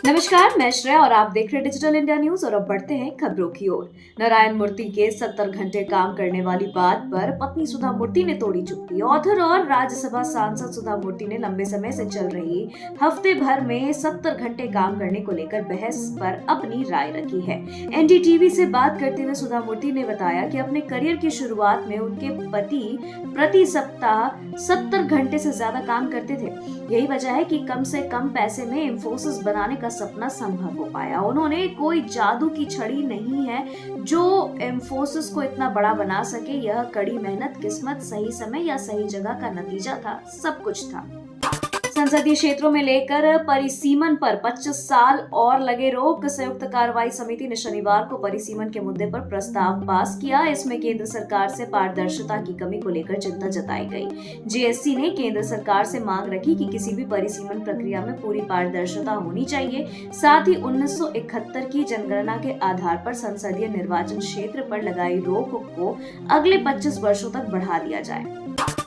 नमस्कार, मैं श्रेया और आप देख रहे हैं डिजिटल इंडिया न्यूज। और अब बढ़ते हैं खबरों की ओर। नारायण मूर्ति के 70 घंटे काम करने वाली बात पर पत्नी सुधा मूर्ति ने तोड़ी चुप्पी। ऑथर और राज्यसभा सांसद सुधा मूर्ति ने लंबे समय से चल रही हफ्ते भर में 70 घंटे काम करने को लेकर बहस पर अपनी राय रखी है। एनडीटीवी से बात करते हुए सुधा मूर्ति ने बताया कि अपने करियर की शुरुआत में उनके पति प्रति सप्ताह 70 घंटे से ज्यादा काम करते थे। यही वजह है कि कम से कम पैसे में इंफोसिस बनाने का सपना संभव हो पाया। उन्होंने कोई जादू की छड़ी नहीं है जो इंफोसिस को इतना बड़ा बना सके। यह कड़ी मेहनत, किस्मत, सही समय या सही जगह का नतीजा था। सब कुछ था। संसदीय क्षेत्रों में लेकर परिसीमन पर 25 साल और लगे रोक। संयुक्त कार्रवाई समिति ने शनिवार को परिसीमन के मुद्दे पर प्रस्ताव पास किया। इसमें केंद्र सरकार से पारदर्शिता की कमी को लेकर चिंता जताई गई। जीएसटी ने केंद्र सरकार से मांग रखी कि किसी भी परिसीमन प्रक्रिया में पूरी पारदर्शिता होनी चाहिए। साथ ही 1971 की जनगणना के आधार पर संसदीय निर्वाचन क्षेत्र पर लगाई रोक को अगले 25 वर्षों तक बढ़ा दिया जाए।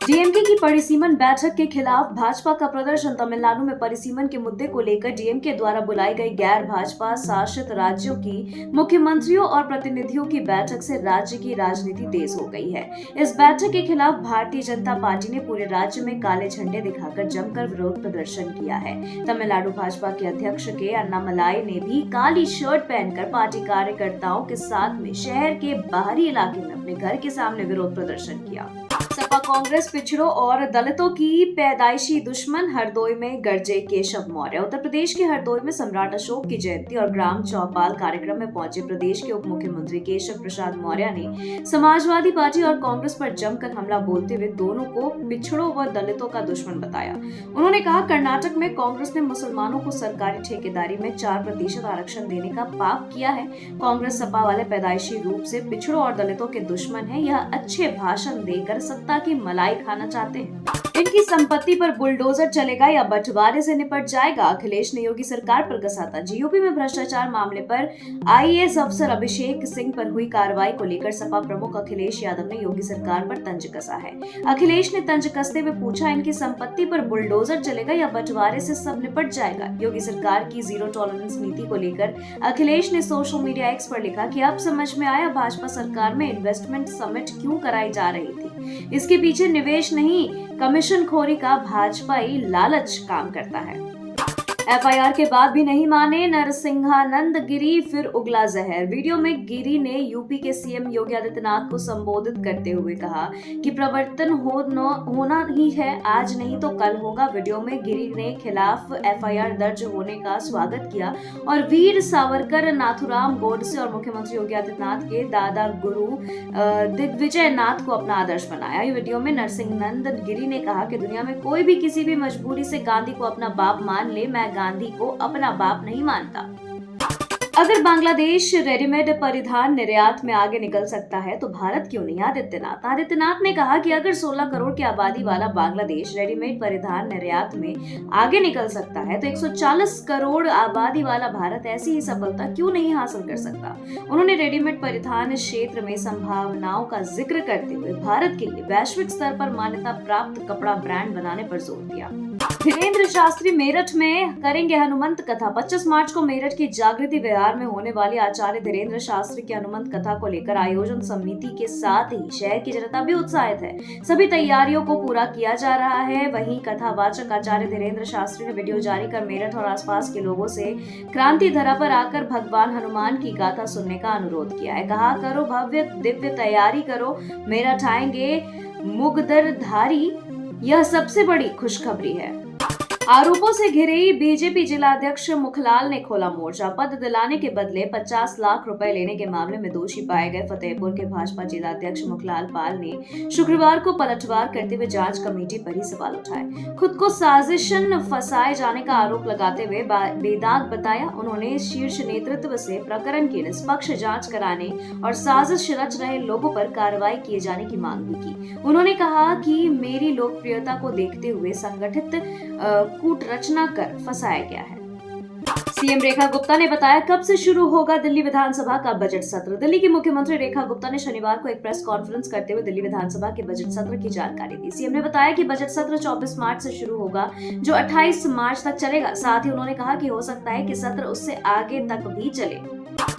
डीएमके की परिसीमन बैठक के खिलाफ भाजपा का प्रदर्शन। तमिलनाडु में परिसीमन के मुद्दे को लेकर डीएमके द्वारा बुलाई गई गैर भाजपा शासित राज्यों की मुख्यमंत्रियों और प्रतिनिधियों की बैठक से राज्य की राजनीति तेज हो गई है। इस बैठक के खिलाफ भारतीय जनता पार्टी ने पूरे राज्य में काले झंडे दिखाकर जमकर विरोध प्रदर्शन किया है। तमिलनाडु भाजपा के अध्यक्ष के अन्नामलाई ने भी काली शर्ट पहनकर पार्टी कार्यकर्ताओं के साथ में शहर के बाहरी इलाके में अपने घर के सामने विरोध प्रदर्शन किया। सपा कांग्रेस पिछड़ों और दलितों की पैदाइशी दुश्मन। हरदोई में गरजे केशव मौर्य। उत्तर प्रदेश के हरदोई में सम्राट अशोक की जयंती और ग्राम चौपाल कार्यक्रम में पहुंचे प्रदेश के उप मुख्यमंत्री केशव प्रसाद मौर्य ने समाजवादी पार्टी और कांग्रेस पर जमकर हमला बोलते हुए दोनों को पिछड़ों व दलितों का दुश्मन बताया। उन्होंने कहा, कर्नाटक में कांग्रेस ने मुसलमानों को सरकारी ठेकेदारी में 4% आरक्षण देने का पाप किया है। कांग्रेस सपा वाले पैदाइशी रूप से पिछड़ों और दलितों के दुश्मन है। यह अच्छे भाषण देकर सत्ता की मलाई खाना चाहते हैं। इनकी संपत्ति पर बुलडोजर चलेगा या बंटवारे से निपट जाएगा। अखिलेश ने योगी सरकार पर कसा तंज। यूपी में भ्रष्टाचार मामले पर आईएएस अफसर अभिषेक सिंह पर हुई कार्रवाई को लेकर सपा प्रमुख अखिलेश यादव ने योगी सरकार पर तंज कसा है। अखिलेश ने तंज कसते हुए पूछा, इनकी संपत्ति पर बुलडोजर चलेगा या बंटवारे से सब निपट जाएगा। योगी सरकार की जीरो टॉलरेंस नीति को लेकर अखिलेश ने सोशल मीडिया एक्स पर लिखा कि अब समझ में आया भाजपा सरकार में इन्वेस्टमेंट समिट क्यों कराई जा रही थी। इसके पीछे निवेश नहीं, कमीशनखोरी का भाजपाई लालच काम करता है। एफआईआर के बाद भी नहीं माने नरसिंहानंद गिरी, फिर उगला जहर। वीडियो में गिरी ने यूपी के सीएम योगी आदित्यनाथ को संबोधित करते हुए कहा कि परिवर्तन होना ही है, आज नहीं तो कल होगा। वीडियो में गिरी ने खिलाफ एफआईआर दर्ज होने का स्वागत किया और वीर सावरकर, नाथूराम गोडसे और मुख्यमंत्री योगी आदित्यनाथ के दादा गुरु दिग्विजय नाथ को अपना आदर्श बनाया। वीडियो में नरसिंहानंद गिरी ने कहा कि दुनिया में कोई भी किसी भी मजबूरी से गांधी को अपना बाप मान ले, मैं गांधी को अपना बाप नहीं मानता। अगर बांग्लादेश रेडीमेड परिधान निर्यात में आगे निकल सकता है तो भारत क्यों नहीं? आदित्यनाथ ने कहा कि अगर 16 करोड़ की आबादी वाला बांग्लादेश रेडीमेड परिधान निर्यात में आगे निकल सकता है तो 140 करोड़ आबादी वाला भारत ऐसी ही सफलता क्यों नहीं हासिल कर सकता। उन्होंने रेडीमेड परिधान क्षेत्र में संभावनाओं का जिक्र करते हुए भारत के लिए वैश्विक स्तर पर मान्यता प्राप्त कपड़ा ब्रांड बनाने पर जोर दिया। धीरेन्द्र शास्त्री मेरठ में करेंगे हनुमंत कथा। 25 मार्च को मेरठ की जागृति विहार में होने वाली आचार्य धीरेन्द्र शास्त्री की हनुमंत कथा को लेकर आयोजन समिति के साथ ही शहर की जनता भी उत्साहित है। सभी तैयारियों को पूरा किया जा रहा है। वहीं कथावाचक आचार्य धीरेन्द्र शास्त्री ने वीडियो जारी कर मेरठ और आसपास के लोगों से क्रांति धरा पर आकर भगवान हनुमान की गाथा सुनने का अनुरोध किया है। कहा, करो भव्य दिव्य तैयारी करो, मेरठ आएंगे मुगदरधारी, यह सबसे बड़ी खुशखबरी है। आरोपों से घिरे बीजेपी जिलाध्यक्ष मुखलाल ने खोला मोर्चा। पद दिलाने के बदले 50 लाख रुपए लेने के मामले में दोषी पाए गए फतेहपुर के भाजपा जिलाध्यक्ष मुखलाल पाल ने शुक्रवार को पलटवार करते हुए जांच कमेटी पर ही सवाल उठाए। खुद को साजिशन फंसाए जाने का आरोप लगाते हुए बेदाग बताया। उन्होंने शीर्ष नेतृत्व से प्रकरण की निष्पक्ष जांच कराने और साजिश रच रहे लोगों पर कार्रवाई किए जाने की मांग भी की। उन्होंने कहा कि मेरी लोकप्रियता को देखते हुए संगठित कूटरचना कर फंसाया गया है। सीएम रेखा गुप्ता ने बताया कब से शुरू होगा दिल्ली विधानसभा का बजट सत्र। दिल्ली की मुख्यमंत्री रेखा गुप्ता ने शनिवार को एक प्रेस कॉन्फ्रेंस करते हुए दिल्ली विधानसभा के बजट सत्र की जानकारी दी। सीएम ने बताया कि बजट सत्र 24 मार्च से शुरू होगा जो 28 मार्च तक चलेगा। साथ ही उन्होंने कहा कि हो सकता है कि सत्र उससे आगे तक भी चले।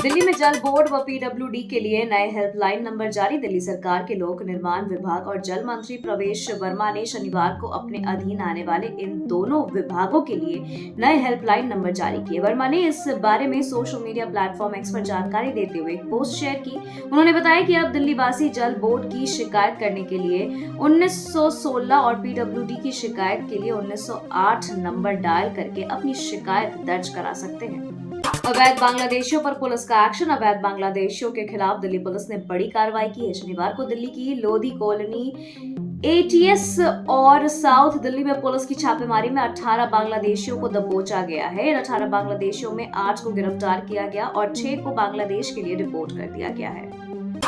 दिल्ली में जल बोर्ड व पीडब्ल्यूडी के लिए नए हेल्पलाइन नंबर जारी। दिल्ली सरकार के लोक निर्माण विभाग और जल मंत्री प्रवेश वर्मा ने शनिवार को अपने अधीन आने वाले इन दोनों विभागों के लिए नए हेल्पलाइन नंबर जारी किए। वर्मा ने इस बारे में सोशल मीडिया प्लेटफॉर्म एक्स पर जानकारी देते हुए एक पोस्ट शेयर की। उन्होंने बताया कि अब दिल्ली वासी जल बोर्ड की शिकायत करने के लिए 1916 और पीडब्ल्यूडी की शिकायत के लिए 1908 नंबर डायल करके अपनी शिकायत दर्ज करा सकते हैं। अवैध बांग्लादेशियों पर पुलिस का एक्शन। अवैध बांग्लादेशियों के खिलाफ दिल्ली पुलिस ने बड़ी कार्रवाई की है। शनिवार को दिल्ली की लोधी कॉलोनी एटीएस और साउथ दिल्ली में पुलिस की छापेमारी में 18 बांग्लादेशियों को दबोचा गया है। इन 18 बांग्लादेशियों में 8 को गिरफ्तार किया गया और 6 को बांग्लादेश के लिए रिपोर्ट कर दिया गया है।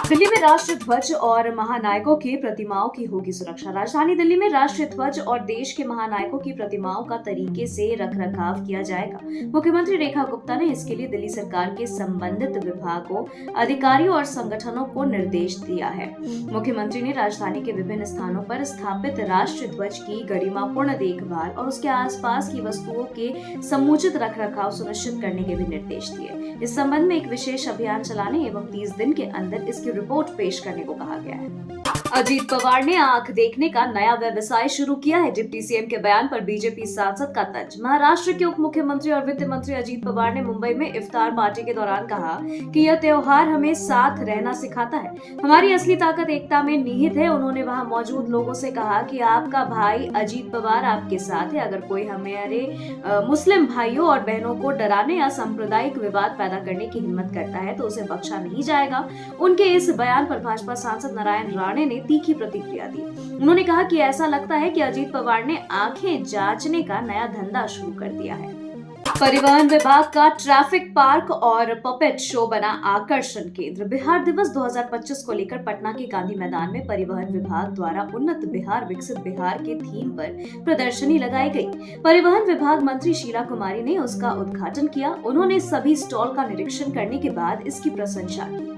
दिल्ली में राष्ट्रीय ध्वज और महानायकों की प्रतिमाओं की होगी सुरक्षा। राजधानी दिल्ली में राष्ट्रीय ध्वज और देश के महानायकों की प्रतिमाओं का तरीके से रखरखाव किया जाएगा। मुख्यमंत्री रेखा गुप्ता ने इसके लिए दिल्ली सरकार के संबंधित विभागों, अधिकारियों और संगठनों को निर्देश दिया है। मुख्यमंत्री ने राजधानी के विभिन्न स्थानों पर स्थापित राष्ट्रीय ध्वज की गरिमापूर्ण देखभाल और उसके आसपास की वस्तुओं के समुचित रखरखाव सुनिश्चित करने के भी निर्देश दिए। इस संबंध में एक विशेष अभियान चलाने एवं 30 दिन के अंदर इसकी रिपोर्ट पेश करने को कहा गया है। अजीत पवार ने आंख देखने का नया व्यवसाय शुरू किया है। डिप्टी सीएम के बयान पर बीजेपी सांसद का तंज। महाराष्ट्र के उप मुख्यमंत्री और वित्त मंत्री अजीत पवार ने मुंबई में इफ्तार पार्टी के दौरान कहा कि यह त्योहार हमें साथ रहना सिखाता है। हमारी असली ताकत एकता में निहित है। उन्होंने वहां मौजूद लोगों से कहा कि आपका भाई अजीत पवार आपके साथ है। अगर कोई हमारे मुस्लिम भाइयों और बहनों को डराने या सांप्रदायिक विवाद पैदा करने की हिम्मत करता है तो उसे बख्शा नहीं जाएगा। उनके इस बयान पर भाजपा सांसद नारायण राणे ने तीखी प्रतिक्रिया दी। उन्होंने कहा कि ऐसा लगता है कि अजीत पवार ने आंखें जांचने का नया धंधा शुरू कर दिया है। परिवहन विभाग का ट्रैफिक पार्क और पपेट शो बना आकर्षण केंद्र। बिहार दिवस 2025 को लेकर पटना के गांधी मैदान में परिवहन विभाग द्वारा उन्नत बिहार विकसित बिहार के थीम पर प्रदर्शनी लगाई गई। परिवहन विभाग मंत्री शीला कुमारी ने उसका उद्घाटन किया। उन्होंने सभी स्टॉल का निरीक्षण करने के बाद इसकी प्रशंसा की।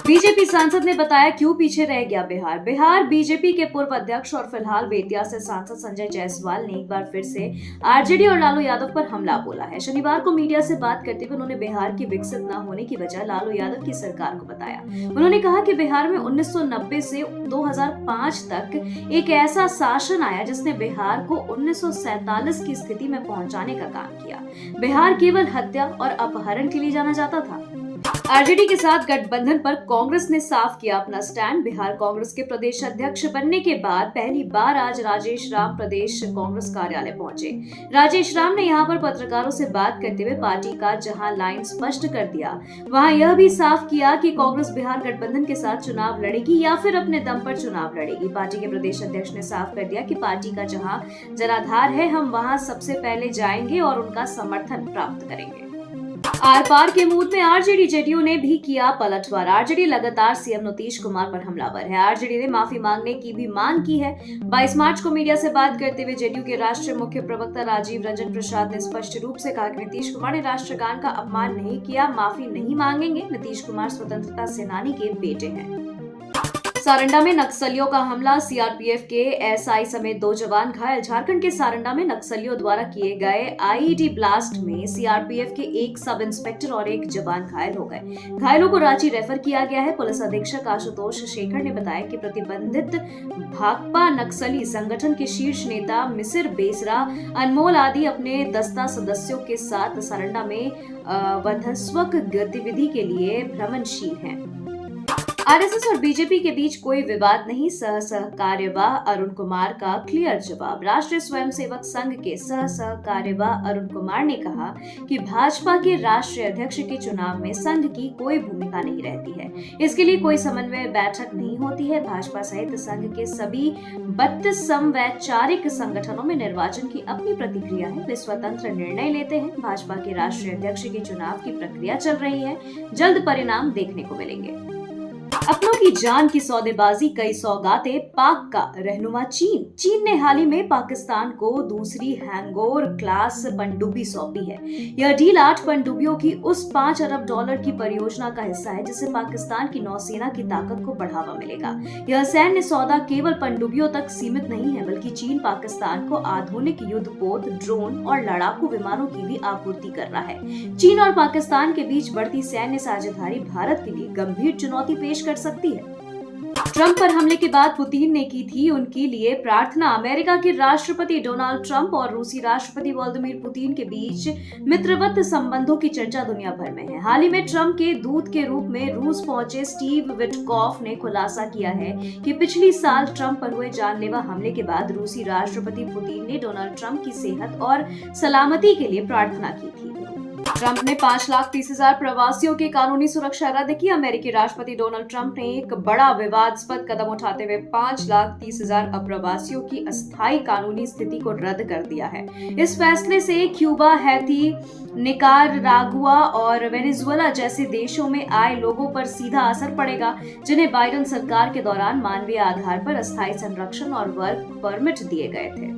बीजेपी सांसद ने बताया क्यों पीछे रह गया बिहार। बिहार बीजेपी के पूर्व अध्यक्ष और फिलहाल बेतिया से सांसद संजय जायसवाल ने एक बार फिर से आरजेडी और लालू यादव पर हमला बोला है। शनिवार को मीडिया से बात करते हुए उन्होंने बिहार की विकसित न होने की वजह लालू यादव की सरकार को बताया। उन्होंने कहा कि बिहार में 1990 से 2005 तक एक ऐसा शासन आया जिसने बिहार को 1947 की स्थिति में पहुंचाने का काम किया। बिहार केवल हत्या और अपहरण के लिए जाना जाता था। आरजेडी के साथ गठबंधन पर कांग्रेस ने साफ किया अपना स्टैंड। बिहार कांग्रेस के प्रदेश अध्यक्ष बनने के बाद पहली बार आज राजेश राम प्रदेश कांग्रेस कार्यालय पहुंचे। राजेश राम ने यहां पर पत्रकारों से बात करते हुए पार्टी का जहां लाइन स्पष्ट कर दिया, वहां यह भी साफ किया कि कांग्रेस बिहार गठबंधन के साथ चुनाव लड़ेगी या फिर अपने दम पर चुनाव लड़ेगी। पार्टी के प्रदेश अध्यक्ष ने साफ कर दिया कि पार्टी का जहां जनाधार है हम वहां सबसे पहले जाएंगे और उनका समर्थन प्राप्त करेंगे। आर पार के मूड में आरजेडी जेडीयू ने भी किया पलटवार। आरजेडी लगातार सीएम नीतीश कुमार पर हमलावर है। आरजेडी ने माफी मांगने की भी मांग की है। 22 मार्च को मीडिया से बात करते हुए जेडीयू के राष्ट्रीय मुख्य प्रवक्ता राजीव रंजन प्रसाद ने स्पष्ट रूप से कहा कि नीतीश कुमार ने राष्ट्रगान का अपमान नहीं किया, माफी नहीं मांगेंगे। नीतीश कुमार स्वतंत्रता सेनानी के बेटे हैं। सारंडा में नक्सलियों का हमला, सीआरपीएफ के एसआई समेत 2 जवान घायल। झारखंड के सारंडा में नक्सलियों द्वारा किए गए आईईडी ब्लास्ट में सीआरपीएफ के 1 सब इंस्पेक्टर और 1 जवान घायल हो गए। घायलों को रांची रेफर किया गया है। पुलिस अधीक्षक आशुतोष शेखर ने बताया कि प्रतिबंधित भाकपा नक्सली संगठन के शीर्ष नेता मिसिर बेसरा, अनमोल आदि अपने दस्ता सदस्यों के साथ सारंडा में वधस्वक गतिविधि के लिए भ्रमणशील हैं। आरएसएस और बीजेपी के बीच कोई विवाद नहीं, सह कार्यवाह अरुण कुमार का क्लियर जवाब। राष्ट्रीय स्वयंसेवक संघ के सह कार्यवाह अरुण कुमार ने कहा कि भाजपा के राष्ट्रीय अध्यक्ष के चुनाव में संघ की कोई भूमिका नहीं रहती है। इसके लिए कोई समन्वय बैठक नहीं होती है। भाजपा सहित संघ के सभी 32 समवैचारिक संगठनों में निर्वाचन की अपनी प्रतिक्रिया है। वे स्वतंत्र निर्णय लेते हैं। भाजपा के राष्ट्रीय अध्यक्ष के चुनाव की प्रक्रिया चल रही है। जल्द परिणाम देखने को मिलेंगे। अपनों की जान की सौदेबाजी, कई सौगातें, पाक का रहनुमा चीन ने हाल ही में पाकिस्तान को दूसरी हैंगओवर क्लास पनडुब्बी सौंपी है। यह डील 8 पनडुब्बियों की उस $5 अरब की परियोजना का हिस्सा है जिससे पाकिस्तान की नौसेना की ताकत को बढ़ावा मिलेगा। यह सैन्य सौदा केवल पनडुब्बियों तक सीमित नहीं है, बल्कि चीन पाकिस्तान को आधुनिक युद्धपोत, ड्रोन और लड़ाकू विमानों की भी आपूर्ति कर रहा है। चीन और पाकिस्तान के बीच बढ़ती सैन्य साझेदारी भारत के लिए गंभीर चुनौती पेश कर सकती है। ट्रंप पर हमले के बाद पुतिन ने की थी उनके लिए प्रार्थना। अमेरिका के राष्ट्रपति डोनाल्ड ट्रंप और रूसी राष्ट्रपति व्लादिमीर पुतिन के बीच मित्रवत संबंधों की चर्चा दुनिया भर में है। हाल ही में ट्रंप के दूत के रूप में रूस पहुंचे स्टीव विटकॉफ ने खुलासा किया है कि पिछली साल ट्रंप पर हुए जानलेवा हमले के बाद रूसी राष्ट्रपति पुतिन ने डोनाल्ड ट्रंप की सेहत और सलामती के लिए प्रार्थना की थी। ट्रंप ने 5,30,000 प्रवासियों की कानूनी सुरक्षा रद्द की। अमेरिकी राष्ट्रपति डोनाल्ड ट्रंप ने एक बड़ा विवादास्पद कदम उठाते हुए 5,30,000 अप्रवासियों की अस्थायी कानूनी स्थिति को रद्द कर दिया है। इस फैसले से क्यूबा, हैती, निकारागुआ और वेनेजुएला जैसे देशों में आए लोगों पर सीधा असर पड़ेगा, जिन्हें बाइडेन सरकार के दौरान मानवीय आधार पर अस्थायी संरक्षण और वर्क परमिट दिए गए थे।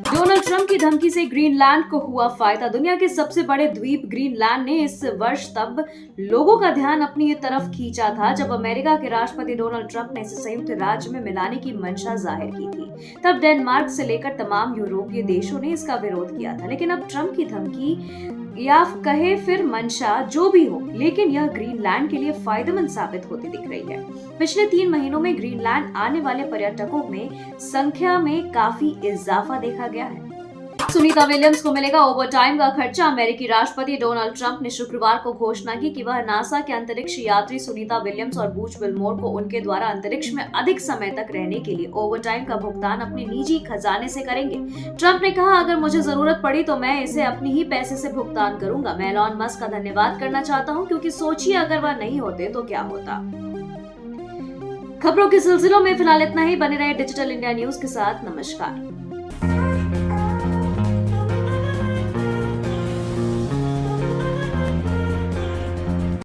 डोनाल्ड ट्रंप की धमकी से ग्रीनलैंड को हुआ फायदा। दुनिया के सबसे बड़े द्वीप ग्रीनलैंड ने इस वर्ष तब लोगों का ध्यान अपनी तरफ खींचा था जब अमेरिका के राष्ट्रपति डोनाल्ड ट्रंप ने इसे संयुक्त राज्य में मिलाने की मंशा जाहिर की थी। तब डेनमार्क से लेकर तमाम यूरोपीय देशों ने इसका विरोध किया था, लेकिन अब ट्रंप की धमकी या कहे फिर मंशा जो भी हो, लेकिन यह ग्रीनलैंड के लिए फायदेमंद साबित होती दिख रही है। पिछले 3 महीनों में ग्रीनलैंड आने वाले पर्यटकों में संख्या में काफी इजाफा देखा गया है। सुनीता विलियम्स को मिलेगा ओवरटाइम का खर्चा। अमेरिकी राष्ट्रपति डोनाल्ड ट्रंप ने शुक्रवार को घोषणा की कि वह नासा के अंतरिक्ष यात्री सुनीता विलियम्स और बूच विल्मोर को उनके द्वारा अंतरिक्ष में अधिक समय तक रहने के लिए ओवरटाइम का भुगतान अपने निजी खजाने से करेंगे। ट्रंप ने कहा, अगर मुझे जरूरत पड़ी तो मैं इसे अपनी ही पैसे से भुगतान करूंगा। मैं एलॉन मस्क का धन्यवाद करना चाहता हूँ, क्योंकि सोचिए अगर वह नहीं होते तो क्या होता। खबरों के सिलसिलों में फिलहाल इतना ही। बने रहे डिजिटल इंडिया न्यूज के साथ। नमस्कार।